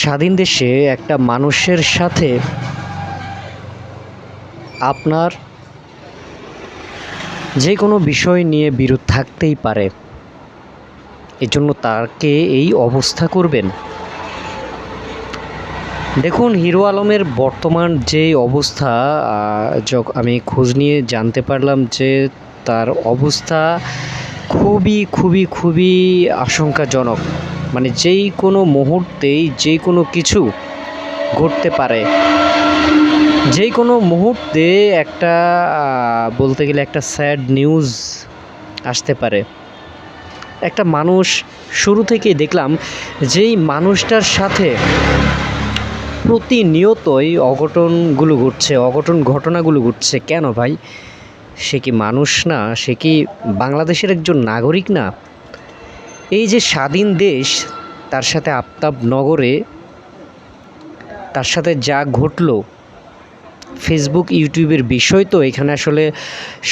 স্বাধীন দেশে একটা মানুষের সাথে আপনার যে কোনো বিষয় নিয়ে বিরোধ থাকতেই পারে, এজন্য তাকে এই অবস্থা করবেন। দেখুন, হিরো আলমের বর্তমান যে অবস্থা, আমি খোঁজ নিয়ে জানতে পারলাম যে তার অবস্থা খুবই খুবই খুবই আশঙ্কাজনক। মানে যেই কোনো মুহূর্তেই যে কোনো কিছু ঘটতে পারে, যে কোনো মুহূর্তে একটা বলতে গেলে একটা স্যাড নিউজ আসতে পারে। একটা মানুষ শুরু থেকেই দেখলাম যেই মানুষটার সাথে প্রতিনিয়তই অঘটন ঘটনাগুলো ঘটছে। কেন ভাই? সে কি মানুষ না? সে কি বাংলাদেশের একজন নাগরিক না? এই যে স্বাধীন দেশ, তার সাথে আফতাবনগরে তার সাথে যা ঘটলো, ফেসবুক ইউটিউবের বিষয় তো এখানে আসলে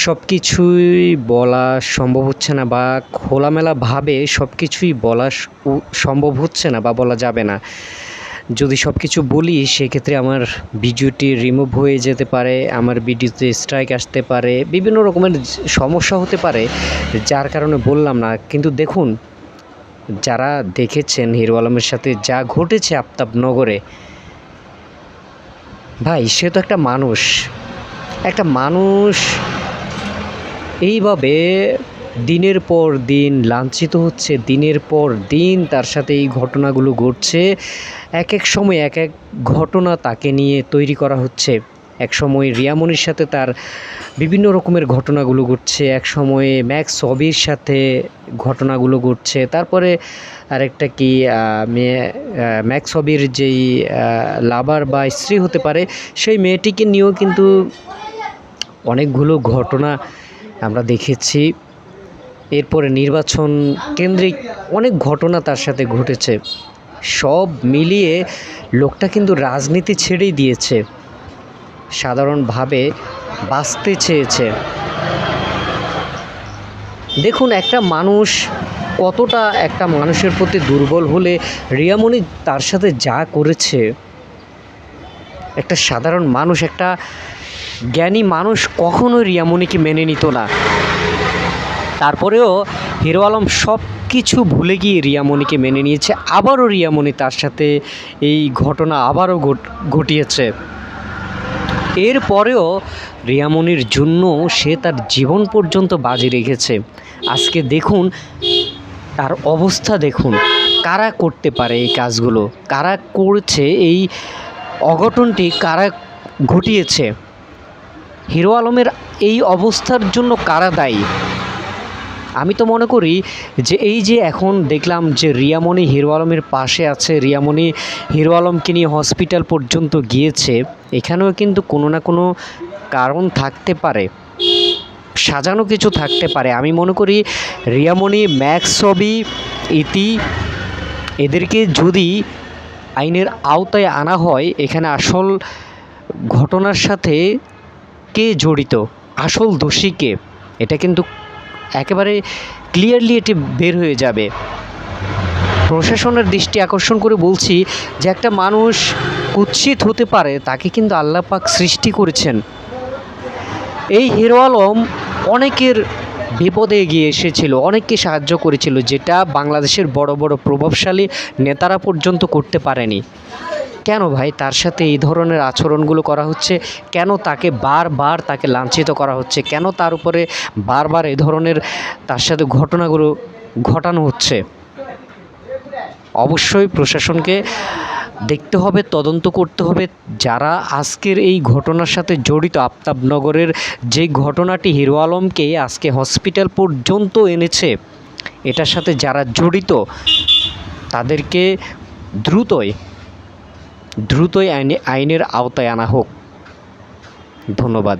সব কিছুই বলা সম্ভব হচ্ছে না, বা খোলামেলাভাবে সব কিছুই বলা সম্ভব হচ্ছে না বা বলা যাবে না। যদি সব কিছু বলি সেক্ষেত্রে আমার ভিডিওটি রিমুভ হয়ে যেতে পারে, আমার ভিডিওতে স্ট্রাইক আসতে পারে, বিভিন্ন রকমের সমস্যা হতে পারে, যার কারণে বললাম না। কিন্তু দেখুন, যারা দেখেছেন হিরো আলমের সাথে যা ঘটেছে আফতাবনগরে, ভাই সে তো একটা মানুষ এইভাবে দিনের পর দিন লাঞ্ছিত হচ্ছে, দিনের পর দিন তার সাথে এই ঘটনাগুলো ঘটছে। এক এক সময় এক এক ঘটনা তাকে নিয়ে তৈরি করা হচ্ছে। এক সময় রিয়ামনির সাথে তার বিভিন্ন রকমের ঘটনাগুলো ঘটছে, এক সময়ে ম্যাক্স অবির সাথে ঘটনাগুলো ঘটছে, তারপরে আরেকটা কি ম্যাক্স অবির যেই লাভার বা স্ত্রী হতে পারে সেই মেয়েটিকে নিয়েও কিন্তু অনেকগুলো ঘটনা আমরা দেখেছি। এরপরে নির্বাচন কেন্দ্রিক অনেক ঘটনা তার সাথে ঘটেছে। সব মিলিয়ে লোকটা কিন্তু রাজনীতি ছেড়েই দিয়েছে, সাধারণভাবে বাঁচতে চেয়েছে। দেখুন, একটা মানুষ কতটা একটা মানুষের প্রতি দুর্বল হলে রিয়ামনি তার সাথে যা করেছে, একটা সাধারণ মানুষ, একটা জ্ঞানী মানুষ কখনোই রিয়ামনিকে মেনে নিত না। তারপরেও হিরো আলম সব কিছু ভুলে গিয়ে রিয়ামনিকে মেনে নিয়েছে। আবারও রিয়ামনি তার সাথে এই ঘটনা আবারও ঘটিয়েছে। এরপরেও রিয়ামনির জন্য সে তার জীবন পর্যন্ত বাজি রেখেছে। আজকে দেখুন তার অবস্থা, দেখুন কারা করতে পারে এই কাজগুলো, কারা করছে এই অঘটনটি, কারা ঘটিয়েছে। হিরো আলমের এই অবস্থার জন্য কারা দায়ী? আমি তো মনে করি যে এই যে এখন দেখলাম যে রিয়ামনি হিরো আলমের পাশে আছে, রিয়ামনি হিরো আলমকে নিয়ে হসপিটাল পর্যন্ত গিয়েছে, এখানেও কিন্তু কোনো না কোনো কারণ থাকতে পারে, সাজানো কিছু থাকতে পারে। আমি মনে করি রিয়ামনি, ম্যাক্স ছবি, ইতি, এদেরকে যদি আইনের আওতায় আনা হয়, এখানে আসল ঘটনার সাথে কে জড়িত, আসল দোষী কে, এটা কিন্তু একেবারে ক্লিয়ারলি এটি বের হয়ে যাবে। প্রশাসনের দৃষ্টি আকর্ষণ করে বলছি যে একটা মানুষ কুৎসিত হতে পারে, তাকে কিন্তু আল্লাহ পাক সৃষ্টি করেছেন। এই হিরো আলম অনেকের বিপদে এগিয়ে এসেছিল, অনেককে সাহায্য করেছিল, যেটা বাংলাদেশের বড় বড় প্রভাবশালী নেতারা পর্যন্ত করতে পারেনি। কেন ভাই তার সাথে এই ধরনের আচরণগুলো করা হচ্ছে? কেন তাকে বারবার তাকে লাঞ্ছিত করা হচ্ছে? কেন তার উপরে বারবার এই ধরনের তার সাথে ঘটনাগুলো ঘটানো হচ্ছে? অবশ্যই প্রশাসনকে দেখতে হবে, তদন্ত করতে হবে। যারা আজকের এই ঘটনার সাথে জড়িত, আফতাবনগরের যে ঘটনাটি হিরো আলমকে আজকে হসপিটাল পর্যন্ত এনেছে, এটার সাথে যারা জড়িত তাদেরকে দ্রুতই আইনের আওতায় আনা হোক। ধন্যবাদ।